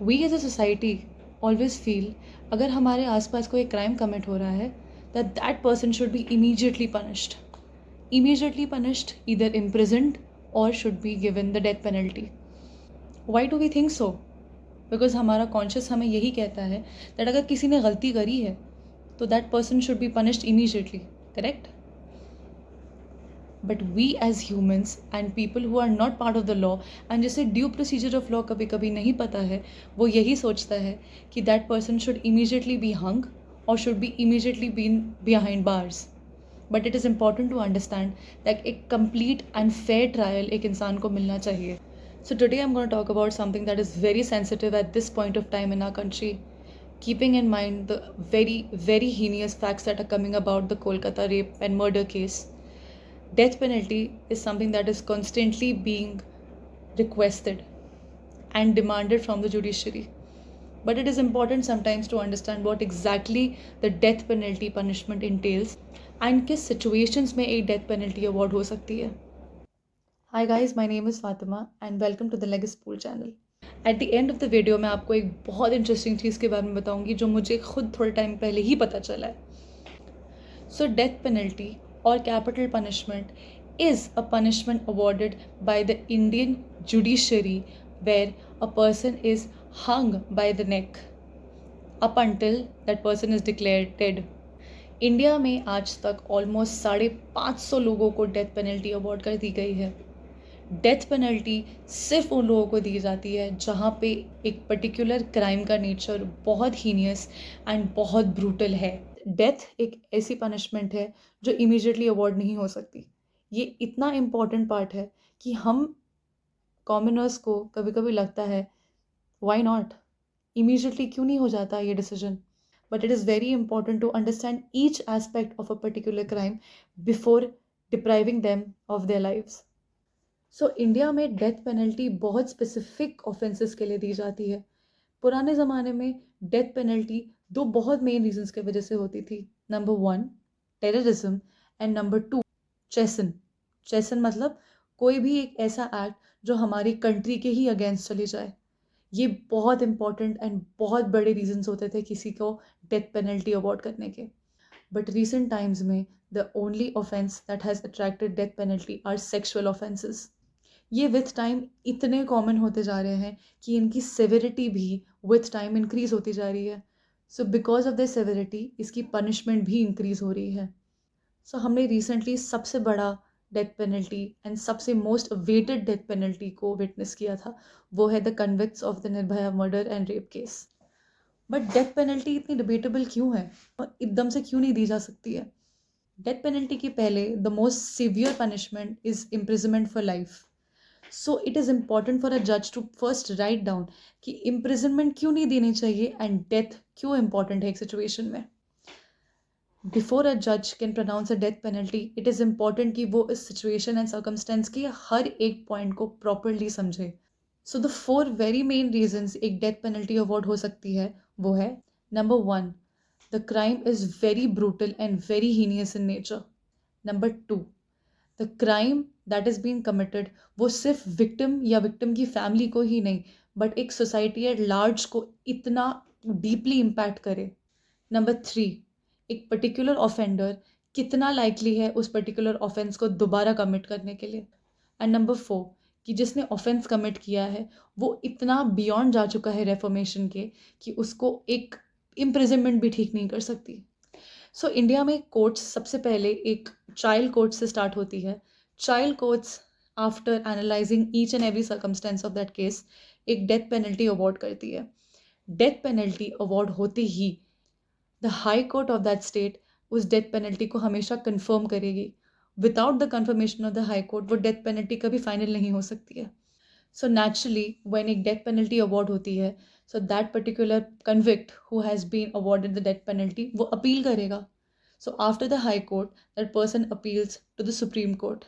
We as a society always feel अगर हमारे आसपास कोई क्राइम कमिट हो रहा है that person should be immediately punished, either imprisoned or should be given the death penalty. Why do we think so? Because हमारा conscious हमें यही कहता है दैट अगर किसी ने गलती करी है तो that person should be punished immediately, correct? But we as humans and people who are not part of the law and जिसे ड्यू प्रोसीजर ऑफ लॉ कभी कभी नहीं पता है, वो यही सोचता है कि that person should immediately be hung और should be immediately been behind bars. But it is important to understand that एक कंप्लीट एंड फेयर ट्रायल एक इंसान को मिलना चाहिए. So today I'm going to talk about something that is very sensitive at this point of time in our country, keeping in mind the very, very heinous facts that are coming about the Kolkata rape and murder case. Death penalty is something that is constantly being requested and demanded from the judiciary. But it is important sometimes to understand what exactly the death penalty punishment entails and किस situations में एक death penalty award हो सकती है. Hi guys, my name is Fatima and welcome to the Legacy Pool channel. At the end of the video मैं आपको एक बहुत इंटरेस्टिंग चीज़ के बारे में बताऊंगी जो मुझे खुद थोड़े टाइम पहले ही पता चला है. So death penalty or capital punishment is a punishment awarded by the Indian judiciary where a person is hung by the neck up until that person is declared dead. India में आज तक almost 550 लोगों को death penalty award कर दी गई है. Death penalty सिर्फ उन लोगों को दी जाती है जहाँ पे एक पर्टिकुलर क्राइम का नेचर बहुत हीनियस एंड बहुत ब्रूटल है. डेथ एक ऐसी पनिशमेंट है जो इमीडिएटली अवॉर्ड नहीं हो सकती. ये इतना इम्पॉर्टेंट पार्ट है कि हम कॉमनर्स को कभी कभी लगता है व्हाई नॉट, इमीडिएटली क्यों नहीं हो जाता ये decision. But it is very important to understand each aspect of a particular crime before depriving them of their lives. So India में डेथ पेनल्टी बहुत स्पेसिफिक ऑफेंसेस के लिए दी जाती है. पुराने ज़माने में डेथ पेनल्टी दो बहुत मेन रीजंस की वजह से होती थी. Number 1 terrorism and number 2 चेसन. चेसन मतलब कोई भी एक ऐसा एक्ट जो हमारी कंट्री के ही अगेंस्ट चली जाए. ये बहुत इंपॉर्टेंट एंड बहुत बड़े रीजंस होते थे किसी को डेथ पेनल्टी अवॉर्ड करने के. बट रिसेंट टाइम्स में the only offence that has attracted death penalty are sexual offences. ये विथ टाइम इतने कॉमन होते जा रहे हैं कि इनकी सेवेरिटी भी विथ टाइम इंक्रीज़ होती जा रही है. So because of the severity इसकी पनिशमेंट भी इंक्रीज़ हो रही है. सो हमने रिसेंटली सबसे बड़ा डेथ पेनल्टी एंड सबसे मोस्ट अवेटेड डेथ पेनल्टी को विटनेस किया था. वो है the convicts of the Nirbhaya murder and rape case. But death penalty इतनी डिबेटेबल क्यों है और एकदम से क्यों नहीं दी जा सकती है? डेथ पेनल्टी के पहले the most severe punishment is imprisonment for life. So it is important for a जज टू फर्स्ट राइट डाउन कि इम्प्रिजनमेंट क्यों नहीं देनी चाहिए एंड डेथ क्यों इम्पॉर्टेंट है एक सिचुएशन में. बिफोर अ जज can pronounce a death penalty it is important कि वो इस सिचुएशन एंड सर्कमस्टेंस के हर एक पॉइंट को प्रॉपरली समझे. So the 4 very main reasons एक डेथ पेनल्टी अवॉर्ड हो सकती है वो है. Number 1 the crime is very brutal and very heinous in nature. Number 2 the crime that is being committed वो सिर्फ विक्टिम या विक्टिम की फैमिली को ही नहीं बट एक सोसाइटी एट लार्ज को इतना डीपली इम्पैक्ट करे. नंबर 3 एक पर्टिकुलर ऑफेंडर कितना लाइकली है उस पर्टिकुलर ऑफेंस को दोबारा कमिट करने के लिए. एंड नंबर 4 कि जिसने ऑफेंस कमिट किया है वो इतना बियॉन्ड जा चुका है रेफॉर्मेशन के कि उसको एक इम्प्रिजनमेंट भी ठीक नहीं कर सकती. सो इंडिया में कोर्ट्स सबसे पहले एक ट्रायल कोर्ट से स्टार्ट होती है. Trial courts after analysing each and every circumstance of that case एक डेथ पेनल्टी अवॉर्ड करती है. डेथ पेनल्टी अवॉर्ड होते ही the high court of that state उस डेथ पेनल्टी को हमेशा कंफर्म करेगी. Without the confirmation of the high court वो डेथ पेनल्टी कभी फाइनल नहीं हो सकती है. सो नेचुरली व्हेन एक डेथ पेनल्टी अवॉर्ड होती है so that particular convict who has been awarded the death penalty वो अपील करेगा. So after the high court that person appeals to the supreme court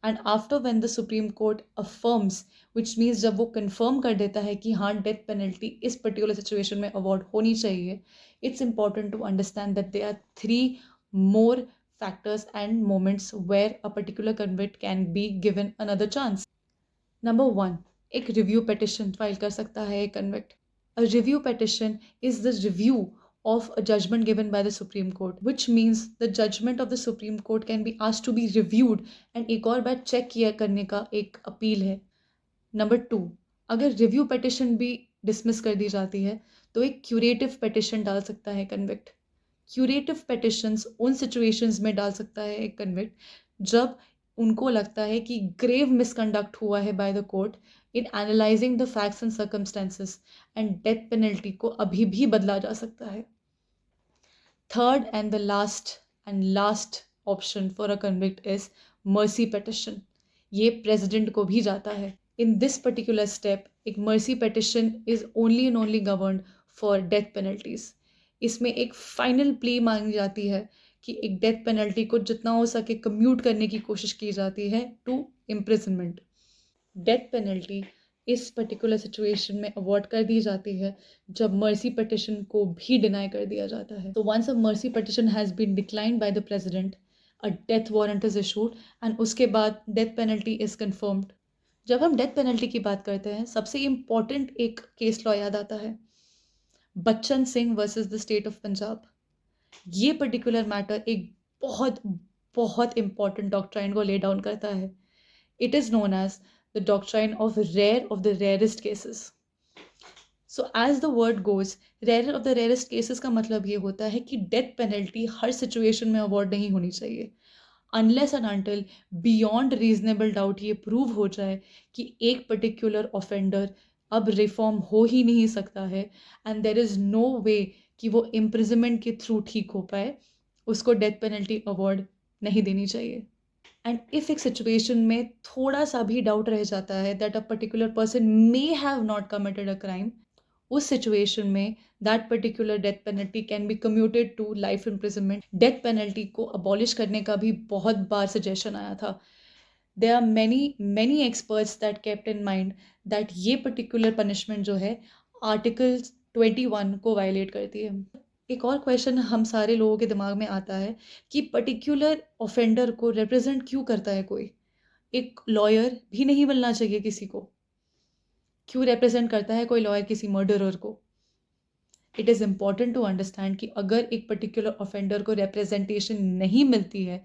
and after when the supreme court affirms which means जब वो confirm कर देता है कि हाँ death penalty इस पर्टिकुलर सिचुएशन में अवॉर्ड होनी चाहिए. It's important to understand that there are 3 more factors and moments where a particular convict can be given another chance. Number 1 एक रिव्यू पिटिशन फाइल कर सकता है एक convict. A review petition is the review of a judgment given by the Supreme Court, which means the judgment of the Supreme Court can be asked to be reviewed and एक और बार check किया करने का एक appeal है. Number 2, अगर review petition भी dismiss कर दी जाती है तो एक क्यूरेटिव पिटिशन डाल सकता है कन्विक्ट. क्यूरेटिव पिटिशंस उन सिचुएशंस में डाल सकता है एक कन्विक्ट जब उनको लगता है कि ग्रेव मिसकंडक्ट हुआ है by the court in analysing the facts and circumstances and death penalty को अभी भी बदला जा सकता है. Third and the last option for a convict is mercy petition. ये प्रेसिडेंट को भी जाता है. In this particular step, एक mercy petition is only and only governed for death penalties. इसमें एक final plea मांगी जाती है कि एक death penalty को जितना हो सके commute करने की कोशिश की जाती है to imprisonment. Death penalty इस particular situation में award कर दी जाती है जब mercy petition को भी deny कर दिया जाता है. So once a mercy petition has been declined by the president, a death warrant is issued and उसके बाद death penalty is confirmed. जब हम डेथ पेनल्टी की बात करते हैं सबसे इम्पॉर्टेंट एक केस लॉ याद आता है, Bachchan Singh versus the state of Punjab. ये पर्टिकुलर मैटर एक बहुत बहुत इम्पॉर्टेंट डॉक्ट्राइन को ले डाउन करता है. It is known as the doctrine of the rarest cases. So as the word goes, rare of the rarest cases का मतलब ये होता है कि डेथ पेनल्टी हर सिचुएशन में अवॉर्ड नहीं होनी चाहिए unless and until beyond reasonable doubt ये प्रूव हो जाए कि एक पर्टिकुलर ऑफेंडर अब रिफॉर्म हो ही नहीं सकता है एंड देर इज़ नो वे कि वो इम्प्रिजनमेंट के थ्रू ठीक हो पाए, उसको डेथ पेनल्टी अवॉर्ड नहीं देनी चाहिए. एंड इफ़ एक सिचुएशन में थोड़ा सा भी डाउट रह जाता है that a particular person may have not committed a crime, उस सिचुएशन में that particular death penalty can be commuted to life imprisonment. Death penalty को अबॉलिश करने का भी बहुत बार सजेशन आया था. There are many experts that kept in mind that ये पर्टिकुलर पनिशमेंट जो है आर्टिकल 21 को वायलेट करती है. एक और क्वेश्चन हम सारे लोगों के दिमाग में आता है कि पर्टिकुलर ऑफेंडर को रिप्रेजेंट क्यों करता है कोई. एक लॉयर भी नहीं मिलना चाहिए किसी को. क्यों रिप्रेजेंट करता है कोई लॉयर किसी मर्डरर को. It is important to understand कि अगर एक पर्टिकुलर ऑफेंडर को रिप्रेजेंटेशन नहीं मिलती है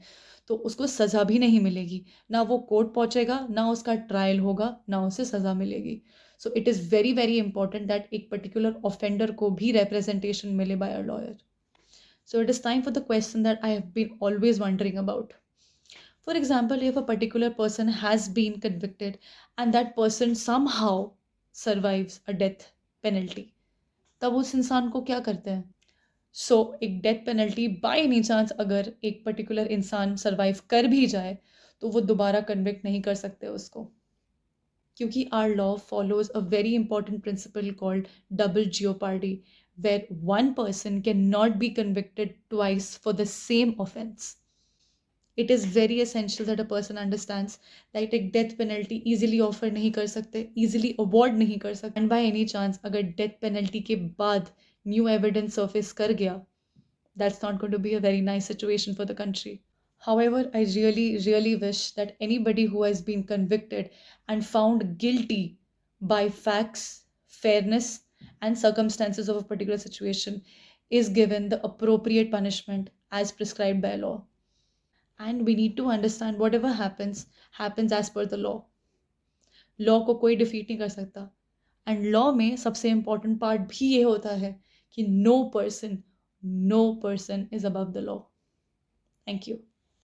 तो उसको सज़ा भी नहीं मिलेगी. ना वो कोर्ट पहुंचेगा, ना उसका ट्रायल होगा, ना उसे सज़ा मिलेगी. So it is very very important that एक पर्टिकुलर ऑफेंडर को भी रिप्रेजेंटेशन मिले by a lawyer. So it is time for the question that I have been always wondering about. For example, if a particular person has been convicted and that person somehow survives a death penalty, तब उस इंसान को क्या करते हैं. सो एक death penalty by any chance अगर एक पर्टिकुलर इंसान सर्वाइव कर भी जाए तो वो दोबारा कन्विक्ट नहीं कर सकते उसको, क्योंकि our law follows a very important principle called double jeopardy, where one person can not be convicted twice for the same offence. It is very essential that a person understands that एक death penalty easily offer नहीं कर सकते, easily award नहीं कर सकते. And by any chance अगर death penalty के बाद new evidence surface कर गया, that's not going to be a very nice situation for the country. However, I really wish that anybody who has been convicted and found guilty by facts, fairness and circumstances of a particular situation is given the appropriate punishment as prescribed by law. And we need to understand whatever happens as per the law. Law को कोई defeat नहीं कर सकता. And law में सबसे important part भी ये होता है कि no person is above the law. Thank you.